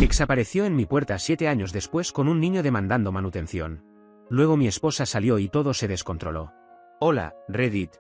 Ex apareció en mi puerta 7 años después con un niño demandando manutención. Luego mi esposa salió y todo se descontroló. Hola, Reddit.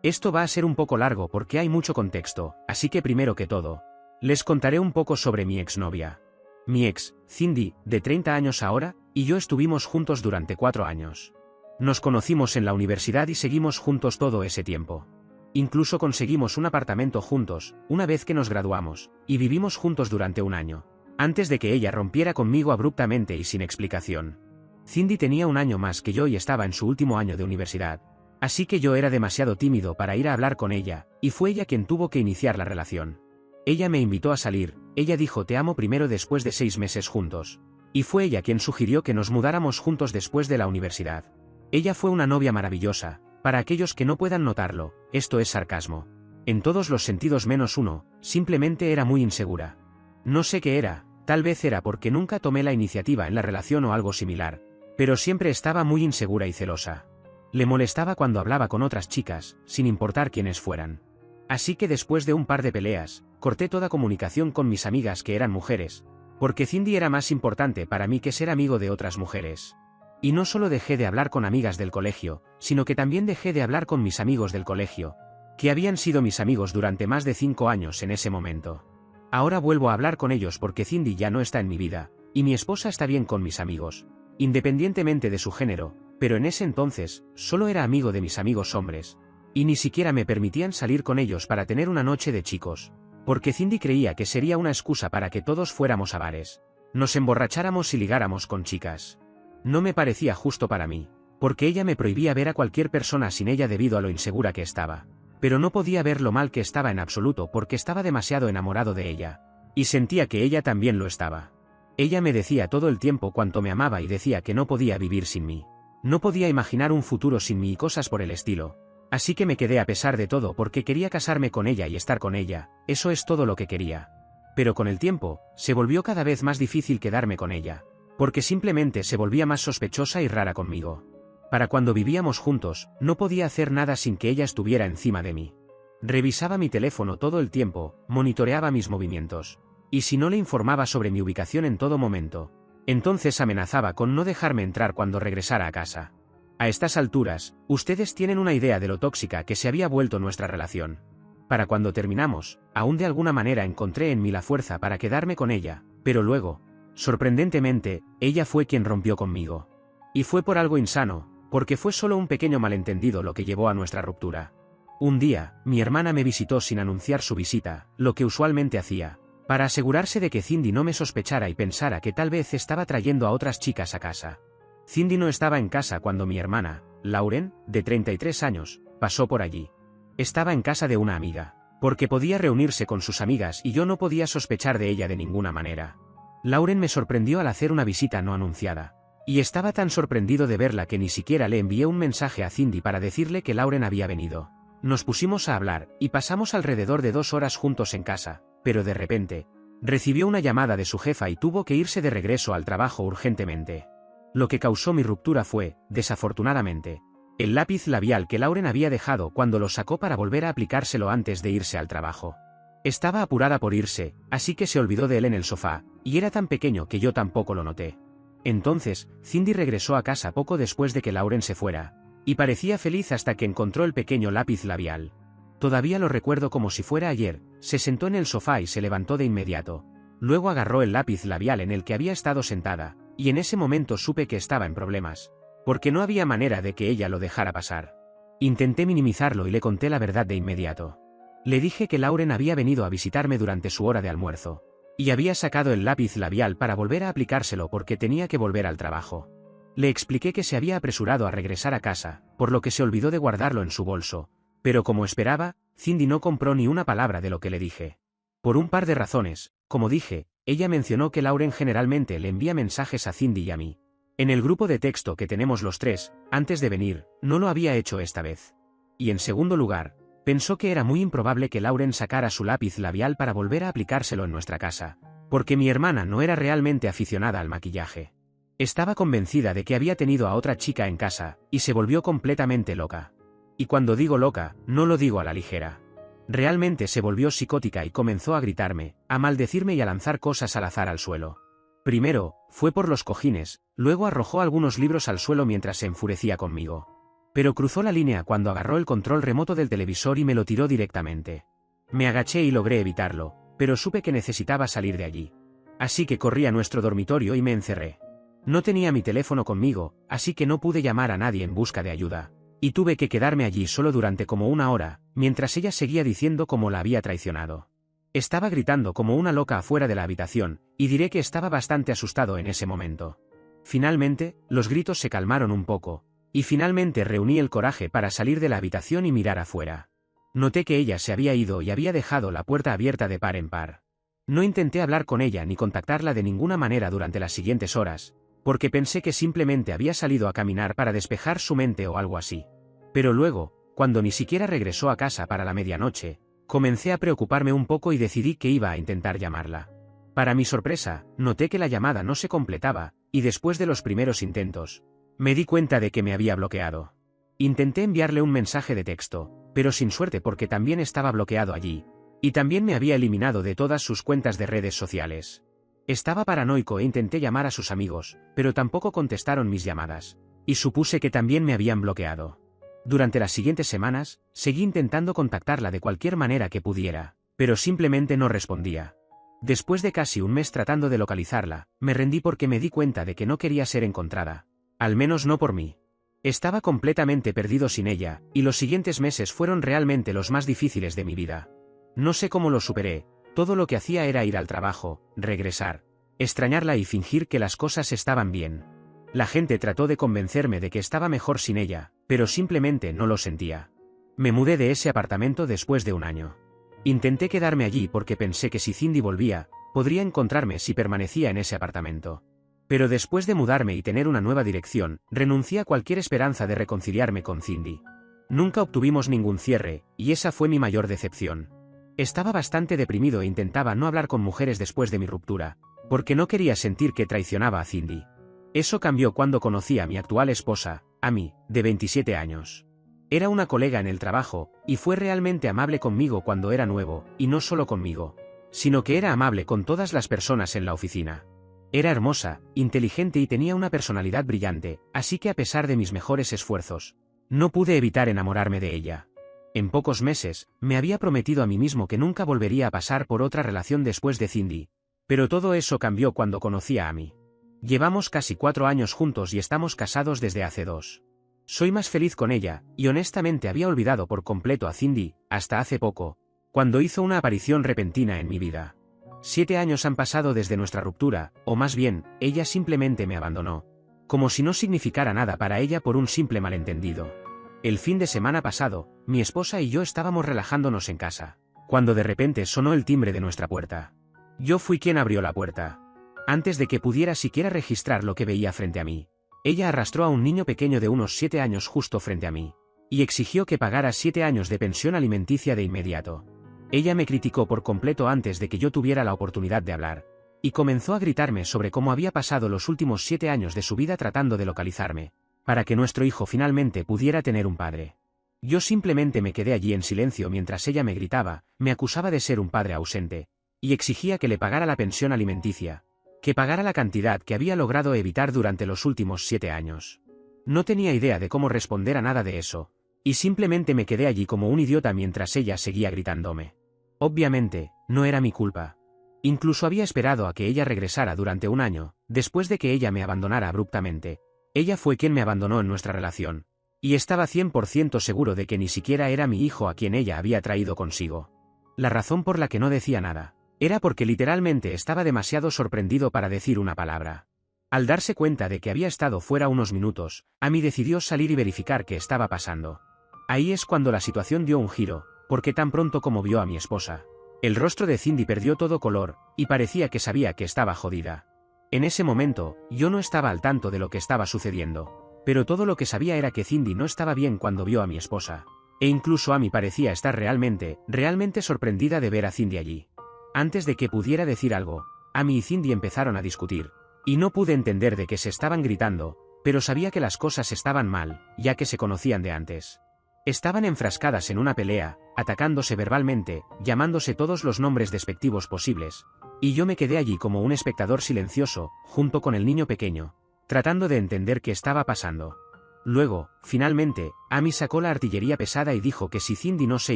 Esto va a ser un poco largo porque hay mucho contexto, así que primero que todo, les contaré un poco sobre mi exnovia. Mi ex, Cindy, de 30 años ahora, y yo estuvimos juntos durante 4 años. Nos conocimos en la universidad y seguimos juntos todo ese tiempo. Incluso conseguimos un apartamento juntos, una vez que nos graduamos, y vivimos juntos durante 1 año, antes de que ella rompiera conmigo abruptamente y sin explicación. Cindy tenía 1 año más que yo y estaba en su último año de universidad, así que yo era demasiado tímido para ir a hablar con ella, y fue ella quien tuvo que iniciar la relación. Ella me invitó a salir, ella dijo te amo primero después de 6 meses juntos. Y fue ella quien sugirió que nos mudáramos juntos después de la universidad. Ella fue una novia maravillosa, para aquellos que no puedan notarlo, esto es sarcasmo. En todos los sentidos menos uno, simplemente era muy insegura. No sé qué era, tal vez era porque nunca tomé la iniciativa en la relación o algo similar, pero siempre estaba muy insegura y celosa. Le molestaba cuando hablaba con otras chicas, sin importar quiénes fueran. Así que después de un par de peleas, corté toda comunicación con mis amigas que eran mujeres, porque Cindy era más importante para mí que ser amigo de otras mujeres. Y no solo dejé de hablar con amigas del colegio, sino que también dejé de hablar con mis amigos del colegio, que habían sido mis amigos durante más de 5 años en ese momento. Ahora vuelvo a hablar con ellos porque Cindy ya no está en mi vida, y mi esposa está bien con mis amigos, independientemente de su género, pero en ese entonces, solo era amigo de mis amigos hombres, y ni siquiera me permitían salir con ellos para tener una noche de chicos, porque Cindy creía que sería una excusa para que todos fuéramos a bares, nos emborracháramos y ligáramos con chicas. No me parecía justo para mí, porque ella me prohibía ver a cualquier persona sin ella debido a lo insegura que estaba, pero no podía ver lo mal que estaba en absoluto porque estaba demasiado enamorado de ella, y sentía que ella también lo estaba. Ella me decía todo el tiempo cuánto me amaba y decía que no podía vivir sin mí. No podía imaginar un futuro sin mí y cosas por el estilo. Así que me quedé a pesar de todo porque quería casarme con ella y estar con ella, eso es todo lo que quería. Pero con el tiempo, se volvió cada vez más difícil quedarme con ella, porque simplemente se volvía más sospechosa y rara conmigo. Para cuando vivíamos juntos, no podía hacer nada sin que ella estuviera encima de mí. Revisaba mi teléfono todo el tiempo, monitoreaba mis movimientos. Y si no le informaba sobre mi ubicación en todo momento, entonces amenazaba con no dejarme entrar cuando regresara a casa. A estas alturas, ustedes tienen una idea de lo tóxica que se había vuelto nuestra relación. Para cuando terminamos, aún de alguna manera encontré en mí la fuerza para quedarme con ella, pero luego, sorprendentemente, ella fue quien rompió conmigo. Y fue por algo insano, porque fue solo un pequeño malentendido lo que llevó a nuestra ruptura. Un día, mi hermana me visitó sin anunciar su visita, lo que usualmente hacía, para asegurarse de que Cindy no me sospechara y pensara que tal vez estaba trayendo a otras chicas a casa. Cindy no estaba en casa cuando mi hermana, Lauren, de 33 años, pasó por allí. Estaba en casa de una amiga, porque podía reunirse con sus amigas y yo no podía sospechar de ella de ninguna manera. Lauren me sorprendió al hacer una visita no anunciada, y estaba tan sorprendido de verla que ni siquiera le envié un mensaje a Cindy para decirle que Lauren había venido. Nos pusimos a hablar, y pasamos alrededor de 2 horas juntos en casa, pero de repente, recibió una llamada de su jefa y tuvo que irse de regreso al trabajo urgentemente. Lo que causó mi ruptura fue, desafortunadamente, el lápiz labial que Lauren había dejado cuando lo sacó para volver a aplicárselo antes de irse al trabajo. Estaba apurada por irse, así que se olvidó de él en el sofá, y era tan pequeño que yo tampoco lo noté. Entonces, Cindy regresó a casa poco después de que Lauren se fuera, y parecía feliz hasta que encontró el pequeño lápiz labial. Todavía lo recuerdo como si fuera ayer, se sentó en el sofá y se levantó de inmediato. Luego agarró el lápiz labial en el que había estado sentada, y en ese momento supe que estaba en problemas, porque no había manera de que ella lo dejara pasar. Intenté minimizarlo y le conté la verdad de inmediato. Le dije que Lauren había venido a visitarme durante su hora de almuerzo, y había sacado el lápiz labial para volver a aplicárselo porque tenía que volver al trabajo. Le expliqué que se había apresurado a regresar a casa, por lo que se olvidó de guardarlo en su bolso, pero como esperaba, Cindy no compró ni una palabra de lo que le dije. Por un par de razones, como dije, ella mencionó que Lauren generalmente le envía mensajes a Cindy y a mí. En el grupo de texto que tenemos los tres, antes de venir, no lo había hecho esta vez. Y en segundo lugar, pensó que era muy improbable que Lauren sacara su lápiz labial para volver a aplicárselo en nuestra casa, porque mi hermana no era realmente aficionada al maquillaje. Estaba convencida de que había tenido a otra chica en casa, y se volvió completamente loca. Y cuando digo loca, no lo digo a la ligera. Realmente se volvió psicótica y comenzó a gritarme, a maldecirme y a lanzar cosas al azar al suelo. Primero, fue por los cojines, luego arrojó algunos libros al suelo mientras se enfurecía conmigo. Pero cruzó la línea cuando agarró el control remoto del televisor y me lo tiró directamente. Me agaché y logré evitarlo, pero supe que necesitaba salir de allí. Así que corrí a nuestro dormitorio y me encerré. No tenía mi teléfono conmigo, así que no pude llamar a nadie en busca de ayuda. Y tuve que quedarme allí solo durante como una hora, mientras ella seguía diciendo cómo la había traicionado. Estaba gritando como una loca afuera de la habitación, y diré que estaba bastante asustado en ese momento. Finalmente, los gritos se calmaron un poco, y finalmente reuní el coraje para salir de la habitación y mirar afuera. Noté que ella se había ido y había dejado la puerta abierta de par en par. No intenté hablar con ella ni contactarla de ninguna manera durante las siguientes horas, porque pensé que simplemente había salido a caminar para despejar su mente o algo así. Pero luego, cuando ni siquiera regresó a casa para la medianoche, comencé a preocuparme un poco y decidí que iba a intentar llamarla. Para mi sorpresa, noté que la llamada no se completaba, y después de los primeros intentos, me di cuenta de que me había bloqueado. Intenté enviarle un mensaje de texto, pero sin suerte porque también estaba bloqueado allí, y también me había eliminado de todas sus cuentas de redes sociales. Estaba paranoico e intenté llamar a sus amigos, pero tampoco contestaron mis llamadas, y supuse que también me habían bloqueado. Durante las siguientes semanas, seguí intentando contactarla de cualquier manera que pudiera, pero simplemente no respondía. Después de casi un mes tratando de localizarla, me rendí porque me di cuenta de que no quería ser encontrada. Al menos no por mí. Estaba completamente perdido sin ella, y los siguientes meses fueron realmente los más difíciles de mi vida. No sé cómo lo superé, todo lo que hacía era ir al trabajo, regresar, extrañarla y fingir que las cosas estaban bien. La gente trató de convencerme de que estaba mejor sin ella, pero simplemente no lo sentía. Me mudé de ese apartamento después de un año. Intenté quedarme allí porque pensé que si Cindy volvía, podría encontrarme si permanecía en ese apartamento. Pero después de mudarme y tener una nueva dirección, renuncié a cualquier esperanza de reconciliarme con Cindy. Nunca obtuvimos ningún cierre, y esa fue mi mayor decepción. Estaba bastante deprimido e intentaba no hablar con mujeres después de mi ruptura, porque no quería sentir que traicionaba a Cindy. Eso cambió cuando conocí a mi actual esposa, Amy, de 27 años. Era una colega en el trabajo, y fue realmente amable conmigo cuando era nuevo, y no solo conmigo, sino que era amable con todas las personas en la oficina. Era hermosa, inteligente y tenía una personalidad brillante, así que a pesar de mis mejores esfuerzos, no pude evitar enamorarme de ella. En pocos meses, me había prometido a mí mismo que nunca volvería a pasar por otra relación después de Cindy, pero todo eso cambió cuando conocí a Amy. Llevamos casi 4 años juntos y estamos casados desde hace 2. Soy más feliz con ella, y honestamente había olvidado por completo a Cindy, hasta hace poco, cuando hizo una aparición repentina en mi vida. 7 años han pasado desde nuestra ruptura, o más bien, ella simplemente me abandonó. Como si no significara nada para ella por un simple malentendido. El fin de semana pasado, mi esposa y yo estábamos relajándonos en casa, cuando de repente sonó el timbre de nuestra puerta. Yo fui quien abrió la puerta. Antes de que pudiera siquiera registrar lo que veía frente a mí, ella arrastró a un niño pequeño de unos 7 años justo frente a mí, y exigió que pagara 7 años de pensión alimenticia de inmediato. Ella me criticó por completo antes de que yo tuviera la oportunidad de hablar, y comenzó a gritarme sobre cómo había pasado los últimos 7 años de su vida tratando de localizarme, para que nuestro hijo finalmente pudiera tener un padre. Yo simplemente me quedé allí en silencio mientras ella me gritaba, me acusaba de ser un padre ausente, y exigía que le pagara la pensión alimenticia, que pagara la cantidad que había logrado evitar durante los últimos 7 años. No tenía idea de cómo responder a nada de eso, y simplemente me quedé allí como un idiota mientras ella seguía gritándome. Obviamente, no era mi culpa. Incluso había esperado a que ella regresara durante un año, después de que ella me abandonara abruptamente. Ella fue quien me abandonó en nuestra relación, y estaba 100% seguro de que ni siquiera era mi hijo a quien ella había traído consigo. La razón por la que no decía nada era porque literalmente estaba demasiado sorprendido para decir una palabra. Al darse cuenta de que había estado fuera unos minutos, Amy decidió salir y verificar qué estaba pasando. Ahí es cuando la situación dio un giro, porque tan pronto como vio a mi esposa, el rostro de Cindy perdió todo color, y parecía que sabía que estaba jodida. En ese momento, yo no estaba al tanto de lo que estaba sucediendo, pero todo lo que sabía era que Cindy no estaba bien cuando vio a mi esposa, e incluso Amy parecía estar realmente sorprendida de ver a Cindy allí. Antes de que pudiera decir algo, Amy y Cindy empezaron a discutir, y no pude entender de qué se estaban gritando, pero sabía que las cosas estaban mal, ya que se conocían de antes. Estaban enfrascadas en una pelea, atacándose verbalmente, llamándose todos los nombres despectivos posibles, Y yo me quedé allí como un espectador silencioso, junto con el niño pequeño, tratando de entender qué estaba pasando. Luego, finalmente, Amy sacó la artillería pesada y dijo que si Cindy no se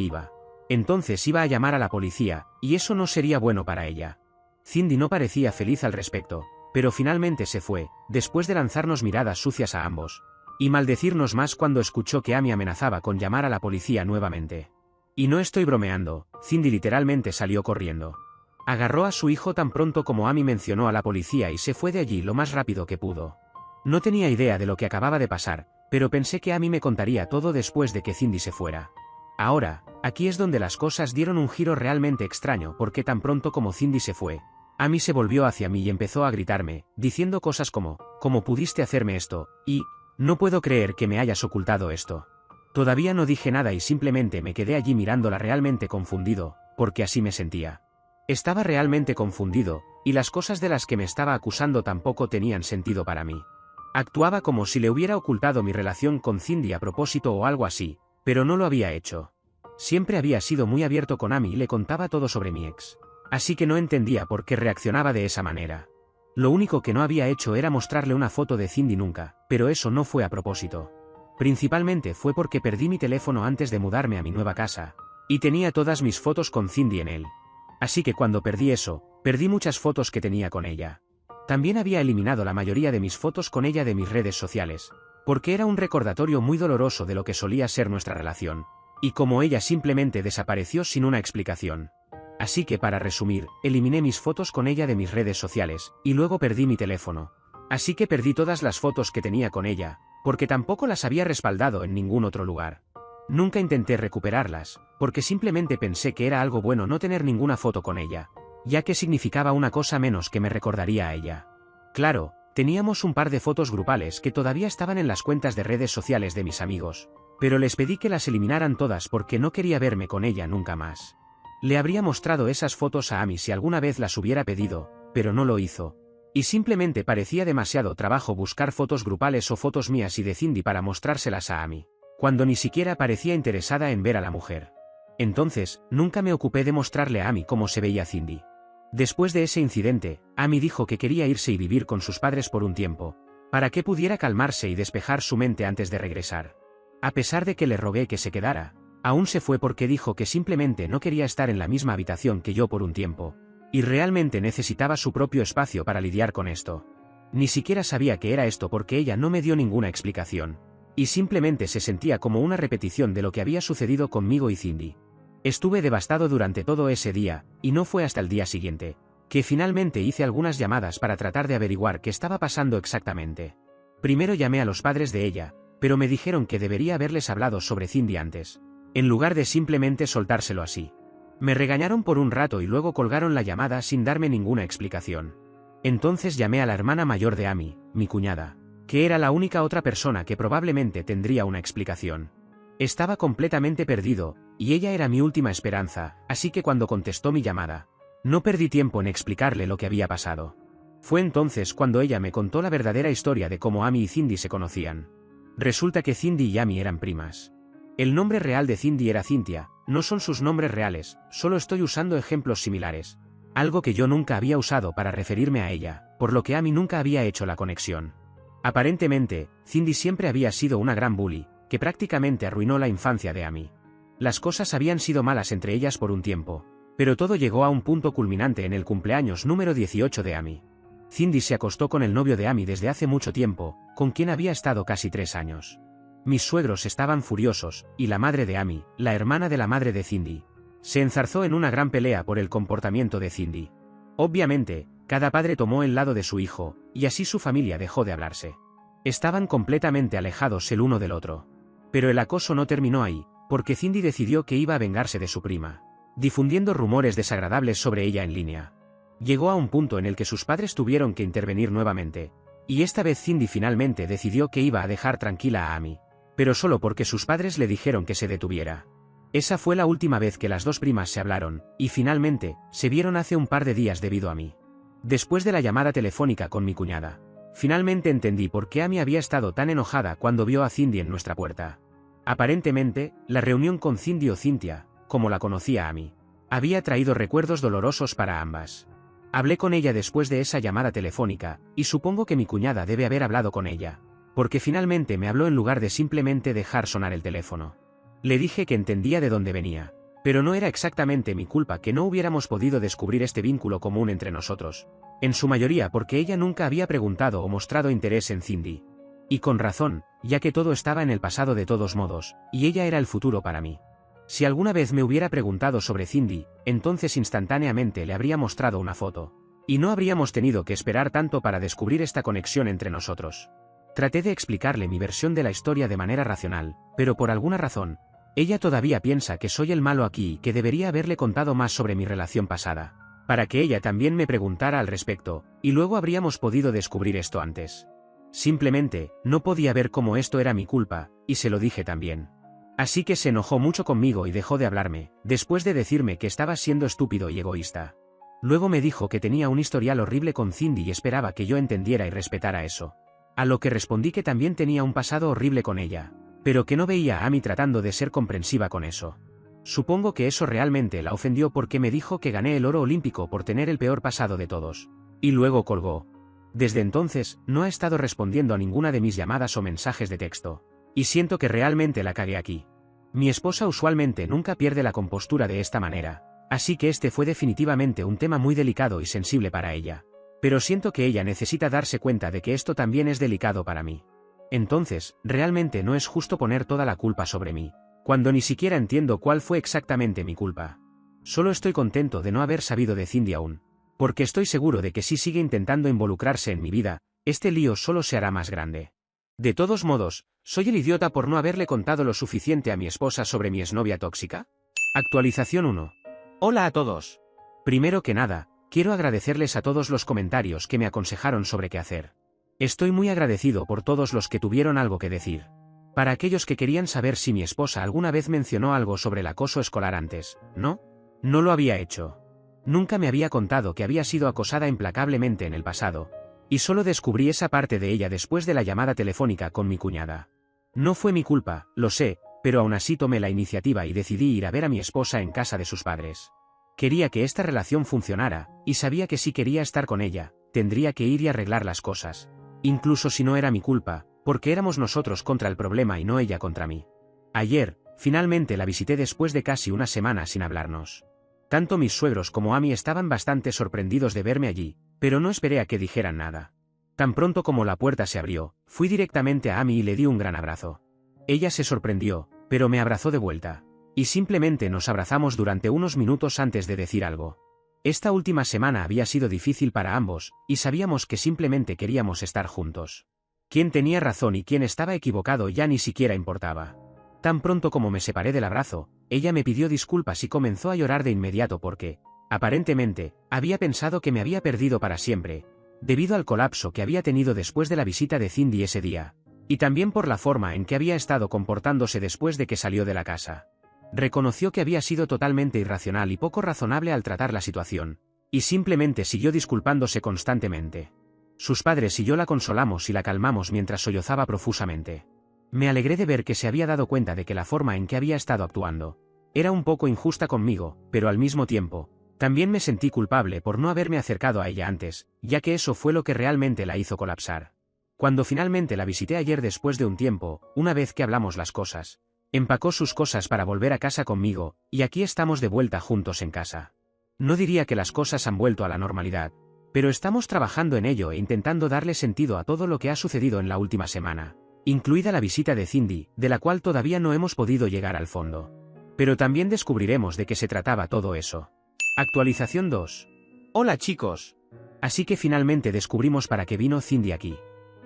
iba, entonces iba a llamar a la policía, y eso no sería bueno para ella. Cindy no parecía feliz al respecto, pero finalmente se fue, después de lanzarnos miradas sucias a ambos, y maldecirnos más cuando escuchó que Amy amenazaba con llamar a la policía nuevamente. Y no estoy bromeando, Cindy literalmente salió corriendo. Agarró a su hijo tan pronto como Amy mencionó a la policía y se fue de allí lo más rápido que pudo. No tenía idea de lo que acababa de pasar, pero pensé que Amy me contaría todo después de que Cindy se fuera. Ahora, aquí es donde las cosas dieron un giro realmente extraño porque tan pronto como Cindy se fue, Amy se volvió hacia mí y empezó a gritarme, diciendo cosas como, ¿cómo pudiste hacerme esto? Y, no puedo creer que me hayas ocultado esto. Todavía no dije nada y simplemente me quedé allí mirándola realmente confundido, porque así me sentía. Estaba realmente confundido, y las cosas de las que me estaba acusando tampoco tenían sentido para mí. Actuaba como si le hubiera ocultado mi relación con Cindy a propósito o algo así, pero no lo había hecho. Siempre había sido muy abierto con Amy y le contaba todo sobre mi ex. Así que no entendía por qué reaccionaba de esa manera. Lo único que no había hecho era mostrarle una foto de Cindy nunca, pero eso no fue a propósito. Principalmente fue porque perdí mi teléfono antes de mudarme a mi nueva casa, y tenía todas mis fotos con Cindy en él. Así que cuando perdí eso, perdí muchas fotos que tenía con ella. También había eliminado la mayoría de mis fotos con ella de mis redes sociales, porque era un recordatorio muy doloroso de lo que solía ser nuestra relación, y como ella simplemente desapareció sin una explicación. Así que para resumir, eliminé mis fotos con ella de mis redes sociales, y luego perdí mi teléfono. Así que perdí todas las fotos que tenía con ella, porque tampoco las había respaldado en ningún otro lugar. Nunca intenté recuperarlas, porque simplemente pensé que era algo bueno no tener ninguna foto con ella, ya que significaba una cosa menos que me recordaría a ella. Claro, teníamos un par de fotos grupales que todavía estaban en las cuentas de redes sociales de mis amigos, pero les pedí que las eliminaran todas porque no quería verme con ella nunca más. Le habría mostrado esas fotos a Amy si alguna vez las hubiera pedido, pero no lo hizo. Y simplemente parecía demasiado trabajo buscar fotos grupales o fotos mías y de Cindy para mostrárselas a Amy, cuando ni siquiera parecía interesada en ver a la mujer. Entonces, nunca me ocupé de mostrarle a Amy cómo se veía Cindy. Después de ese incidente, Amy dijo que quería irse y vivir con sus padres por un tiempo, para que pudiera calmarse y despejar su mente antes de regresar. A pesar de que le rogué que se quedara, aún se fue porque dijo que simplemente no quería estar en la misma habitación que yo por un tiempo, y realmente necesitaba su propio espacio para lidiar con esto. Ni siquiera sabía qué era esto porque ella no me dio ninguna explicación, y simplemente se sentía como una repetición de lo que había sucedido conmigo y Cindy. Estuve devastado durante todo ese día, y no fue hasta el día siguiente, que finalmente hice algunas llamadas para tratar de averiguar qué estaba pasando exactamente. Primero llamé a los padres de ella, pero me dijeron que debería haberles hablado sobre Cindy antes, en lugar de simplemente soltárselo así. Me regañaron por un rato y luego colgaron la llamada sin darme ninguna explicación. Entonces llamé a la hermana mayor de Amy, mi cuñada, que era la única otra persona que probablemente tendría una explicación. Estaba completamente perdido, y ella era mi última esperanza, así que cuando contestó mi llamada, no perdí tiempo en explicarle lo que había pasado. Fue entonces cuando ella me contó la verdadera historia de cómo Amy y Cindy se conocían. Resulta que Cindy y Amy eran primas. El nombre real de Cindy era Cynthia, no son sus nombres reales, solo estoy usando ejemplos similares. Algo que yo nunca había usado para referirme a ella, por lo que Amy nunca había hecho la conexión. Aparentemente, Cindy siempre había sido una gran bully, que prácticamente arruinó la infancia de Amy. Las cosas habían sido malas entre ellas por un tiempo, pero todo llegó a un punto culminante en el cumpleaños número 18 de Amy. Cindy se acostó con el novio de Amy desde hace mucho tiempo, con quien había estado casi 3 años. Mis suegros estaban furiosos, y la madre de Amy, la hermana de la madre de Cindy, se enzarzó en una gran pelea por el comportamiento de Cindy. Obviamente, cada padre tomó el lado de su hijo, y así su familia dejó de hablarse. Estaban completamente alejados el uno del otro. Pero el acoso no terminó ahí, porque Cindy decidió que iba a vengarse de su prima, difundiendo rumores desagradables sobre ella en línea. Llegó a un punto en el que sus padres tuvieron que intervenir nuevamente, y esta vez Cindy finalmente decidió que iba a dejar tranquila a Amy, pero solo porque sus padres le dijeron que se detuviera. Esa fue la última vez que las dos primas se hablaron, y finalmente, se vieron hace un par de días debido a mí. Después de la llamada telefónica con mi cuñada, finalmente entendí por qué Amy había estado tan enojada cuando vio a Cindy en nuestra puerta. Aparentemente, la reunión con Cindy o Cynthia, como la conocía Amy, había traído recuerdos dolorosos para ambas. Hablé con ella después de esa llamada telefónica, y supongo que mi cuñada debe haber hablado con ella, porque finalmente me habló en lugar de simplemente dejar sonar el teléfono. Le dije que entendía de dónde venía, pero no era exactamente mi culpa que no hubiéramos podido descubrir este vínculo común entre nosotros, en su mayoría porque ella nunca había preguntado o mostrado interés en Cindy. Y con razón, ya que todo estaba en el pasado de todos modos, y ella era el futuro para mí. Si alguna vez me hubiera preguntado sobre Cindy, entonces instantáneamente le habría mostrado una foto. Y no habríamos tenido que esperar tanto para descubrir esta conexión entre nosotros. Traté de explicarle mi versión de la historia de manera racional, pero por alguna razón, ella todavía piensa que soy el malo aquí y que debería haberle contado más sobre mi relación pasada, para que ella también me preguntara al respecto, y luego habríamos podido descubrir esto antes. Simplemente, no podía ver cómo esto era mi culpa, y se lo dije también. Así que se enojó mucho conmigo y dejó de hablarme, después de decirme que estaba siendo estúpido y egoísta. Luego me dijo que tenía un historial horrible con Cindy y esperaba que yo entendiera y respetara eso. A lo que respondí que también tenía un pasado horrible con ella, pero que no veía a Amy tratando de ser comprensiva con eso. Supongo que eso realmente la ofendió porque me dijo que gané el oro olímpico por tener el peor pasado de todos. Y luego colgó. Desde entonces, no ha estado respondiendo a ninguna de mis llamadas o mensajes de texto. Y siento que realmente la cagué aquí. Mi esposa usualmente nunca pierde la compostura de esta manera, así que este fue definitivamente un tema muy delicado y sensible para ella. Pero siento que ella necesita darse cuenta de que esto también es delicado para mí. Entonces, realmente no es justo poner toda la culpa sobre mí, cuando ni siquiera entiendo cuál fue exactamente mi culpa. Solo estoy contento de no haber sabido de Cindy aún, porque estoy seguro de que si sigue intentando involucrarse en mi vida, este lío solo se hará más grande. De todos modos, ¿soy el idiota por no haberle contado lo suficiente a mi esposa sobre mi exnovia tóxica? Actualización 1. Hola a todos. Primero que nada, quiero agradecerles a todos los comentarios que me aconsejaron sobre qué hacer. Estoy muy agradecido por todos los que tuvieron algo que decir. Para aquellos que querían saber si mi esposa alguna vez mencionó algo sobre el acoso escolar antes, ¿no? No lo había hecho. Nunca me había contado que había sido acosada implacablemente en el pasado. Y solo descubrí esa parte de ella después de la llamada telefónica con mi cuñada. No fue mi culpa, lo sé, pero aún así tomé la iniciativa y decidí ir a ver a mi esposa en casa de sus padres. Quería que esta relación funcionara, y sabía que si quería estar con ella, tendría que ir y arreglar las cosas. Incluso si no era mi culpa, porque éramos nosotros contra el problema y no ella contra mí. Ayer, finalmente la visité después de casi una semana sin hablarnos. Tanto mis suegros como Amy estaban bastante sorprendidos de verme allí, pero no esperé a que dijeran nada. Tan pronto como la puerta se abrió, fui directamente a Amy y le di un gran abrazo. Ella se sorprendió, pero me abrazó de vuelta. Y simplemente nos abrazamos durante unos minutos antes de decir algo. Esta última semana había sido difícil para ambos, y sabíamos que simplemente queríamos estar juntos. Quién tenía razón y quién estaba equivocado ya ni siquiera importaba. Tan pronto como me separé del abrazo, ella me pidió disculpas y comenzó a llorar de inmediato porque, aparentemente, había pensado que me había perdido para siempre, debido al colapso que había tenido después de la visita de Cindy ese día, y también por la forma en que había estado comportándose después de que salió de la casa. Reconoció que había sido totalmente irracional y poco razonable al tratar la situación, y simplemente siguió disculpándose constantemente. Sus padres y yo la consolamos y la calmamos mientras sollozaba profusamente. Me alegré de ver que se había dado cuenta de que la forma en que había estado actuando era un poco injusta conmigo, pero al mismo tiempo, también me sentí culpable por no haberme acercado a ella antes, ya que eso fue lo que realmente la hizo colapsar. Cuando finalmente la visité ayer después de un tiempo, una vez que hablamos las cosas, empacó sus cosas para volver a casa conmigo, y aquí estamos de vuelta juntos en casa. No diría que las cosas han vuelto a la normalidad, pero estamos trabajando en ello e intentando darle sentido a todo lo que ha sucedido en la última semana, incluida la visita de Cindy, de la cual todavía no hemos podido llegar al fondo. Pero también descubriremos de qué se trataba todo eso. Actualización 2. Hola chicos. Así que finalmente descubrimos para qué vino Cindy aquí.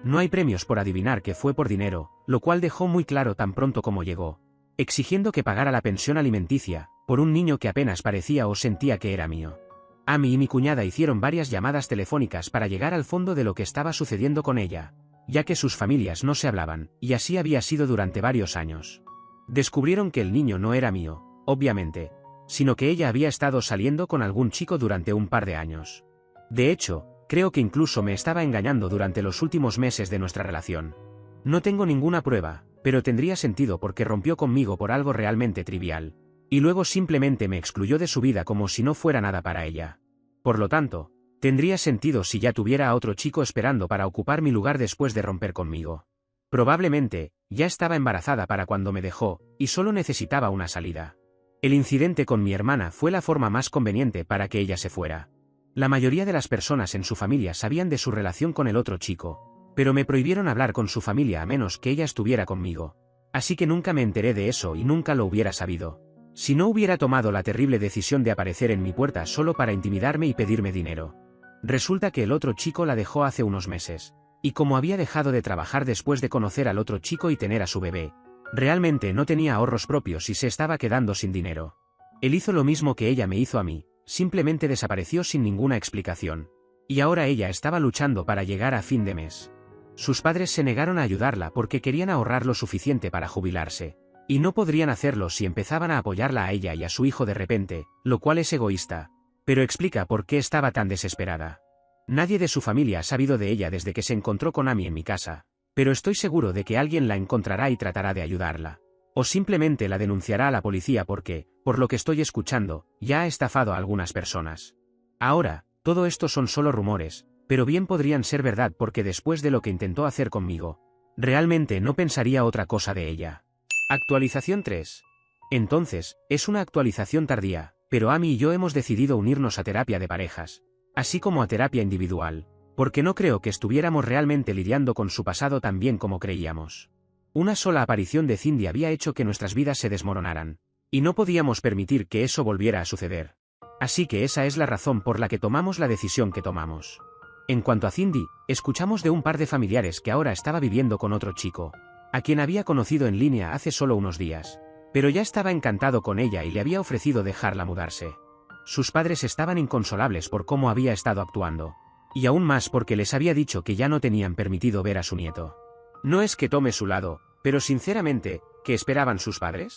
No hay premios por adivinar que fue por dinero, lo cual dejó muy claro tan pronto como llegó, exigiendo que pagara la pensión alimenticia, por un niño que apenas parecía o sentía que era mío. Amy y mi cuñada hicieron varias llamadas telefónicas para llegar al fondo de lo que estaba sucediendo con ella, ya que sus familias no se hablaban, y así había sido durante varios años. Descubrieron que el niño no era mío, obviamente, sino que ella había estado saliendo con algún chico durante un par de años. De hecho, creo que incluso me estaba engañando durante los últimos meses de nuestra relación. No tengo ninguna prueba, pero tendría sentido porque rompió conmigo por algo realmente trivial, y luego simplemente me excluyó de su vida como si no fuera nada para ella. Por lo tanto, Tendría sentido si ya tuviera a otro chico esperando para ocupar mi lugar después de romper conmigo. Probablemente, ya estaba embarazada para cuando me dejó, y solo necesitaba una salida. El incidente con mi hermana fue la forma más conveniente para que ella se fuera. La mayoría de las personas en su familia sabían de su relación con el otro chico, pero me prohibieron hablar con su familia a menos que ella estuviera conmigo. Así que nunca me enteré de eso y nunca lo hubiera sabido. Si no hubiera tomado la terrible decisión de aparecer en mi puerta solo para intimidarme y pedirme dinero. Resulta que el otro chico la dejó hace unos meses. Y como había dejado de trabajar después de conocer al otro chico y tener a su bebé, realmente no tenía ahorros propios y se estaba quedando sin dinero. Él hizo lo mismo que ella me hizo a mí, simplemente desapareció sin ninguna explicación. Y ahora ella estaba luchando para llegar a fin de mes. Sus padres se negaron a ayudarla porque querían ahorrar lo suficiente para jubilarse. Y no podrían hacerlo si empezaban a apoyarla a ella y a su hijo de repente, lo cual es egoísta. Pero explica por qué estaba tan desesperada. Nadie de su familia ha sabido de ella desde que se encontró con Amy en mi casa, pero estoy seguro de que alguien la encontrará y tratará de ayudarla. O simplemente la denunciará a la policía porque, por lo que estoy escuchando, ya ha estafado a algunas personas. Ahora, todo esto son solo rumores, pero bien podrían ser verdad porque después de lo que intentó hacer conmigo, realmente no pensaría otra cosa de ella. Actualización 3. Entonces, es una actualización tardía, pero Amy y yo hemos decidido unirnos a terapia de parejas, así como a terapia individual, porque no creo que estuviéramos realmente lidiando con su pasado tan bien como creíamos. Una sola aparición de Cindy había hecho que nuestras vidas se desmoronaran, y no podíamos permitir que eso volviera a suceder. Así que esa es la razón por la que tomamos la decisión que tomamos. En cuanto a Cindy, escuchamos de un par de familiares que ahora estaba viviendo con otro chico, a quien había conocido en línea hace solo unos días, pero ya estaba encantado con ella y le había ofrecido dejarla mudarse. Sus padres estaban inconsolables por cómo había estado actuando, y aún más porque les había dicho que ya no tenían permitido ver a su nieto. No es que tome su lado, pero sinceramente, ¿qué esperaban sus padres?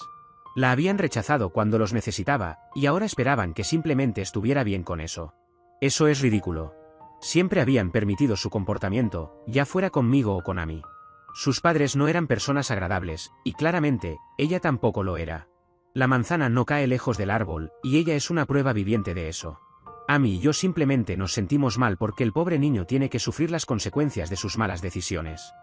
La habían rechazado cuando los necesitaba, y ahora esperaban que simplemente estuviera bien con eso. Eso es ridículo. Siempre habían permitido su comportamiento, ya fuera conmigo o con Amy. Sus padres no eran personas agradables, y claramente, ella tampoco lo era. La manzana no cae lejos del árbol, y ella es una prueba viviente de eso. Amy y yo simplemente nos sentimos mal porque el pobre niño tiene que sufrir las consecuencias de sus malas decisiones.